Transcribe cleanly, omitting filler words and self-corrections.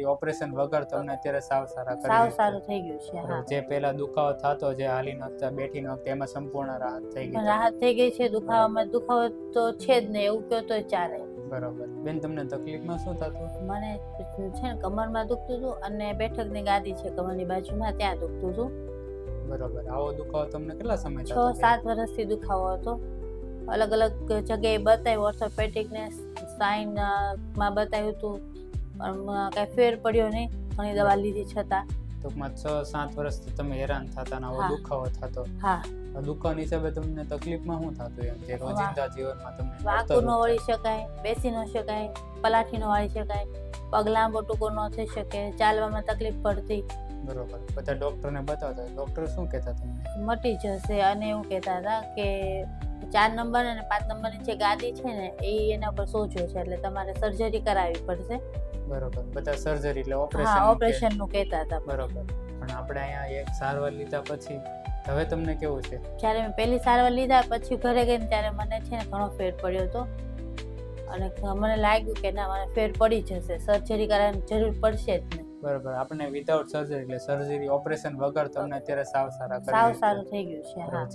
Operation વગર તમને અત્યારે સાવ સારું થઈ ગયું છે. હા, જે પહેલા દુખાવો થતો, જે હાલી નહોતા બેઠી નહોતી, એમાં સંપૂર્ણ રાહત થઈ ગઈ. રાહત થઈ ગઈ છે. દુખાવામાં દુખાવો તો છે જ નહીં, એવું કહો તો ચાલે. બરોબર. બેન, તમને તકલીફમાં શું થતું? મને છે ને કમરમાં દુખતું હતું અને બેઠકની ગાદી છે કમરની બાજુમાં, ત્યાં દુખતું હતું. બરોબર. આવો દુખાવો તમને કેટલા સમય 6-7 વર્ષથી દુખાવો હતો. અલગ અલગ જગ્યાએ બતાવ્યું, ઓર્થોપેડિક ને સાઇન માં બતાવ્યું હતું, પણ કઈ ફેર પડ્યો નહીં ઘણી દવા લીધી છતાં. ટૂંકમાં 6-7 વર્ષથી તમે હેરાન થતા ને આવો દુખાવો થતો. હા, દુખાવાની હિસાબે તમને તકલીફમાં શું થતું? એમ જે રોજિંદા જીવનમાં તમને વાંકું ન વળી શકાય, બેસી ન શકાય, પલાઠી ન વાળી શકાય, પગ લાંબો ટૂંકો ન થઈ શકે, ચાલવામાં તકલીફ પડતી. બરોબર. બધા ડોક્ટરને બતાવતા, ડોક્ટર શું કહેતા તમને? મટી જશે, અને એવું કહેતા હતા કે 4 નંબર અને 5 નંબરની જે ગાદી છે ને એના પર સોજો છે, એટલે તમારે સર્જરી કરાવવી પડશે. બરોબર. બધા સર્જરી એટલે ઓપરેશન? હા, ઓપરેશન નું કહેતા હતા. બરોબર. પણ આપણે અહીંયા એક સારવાર લીધા પછી હવે તમને કેવું છે? જ્યારે મેં પહેલી સારવાર લીધા પછી ઘરે ગઈ ને ત્યારે મને છે ને ઘણો ફેર પડ્યો હતો, અને મને લાગ્યું કે ના, મને ફેર પડી જશે, સર્જરી કરાવવાની જરૂર પડશે જ નહીં. બરોબર. આપણે વિધાઉટ સર્જરી એટલે સર્જરી ઓપરેશન વગર તમને અત્યારે સાવ સારું થઈ ગયું છે. હા.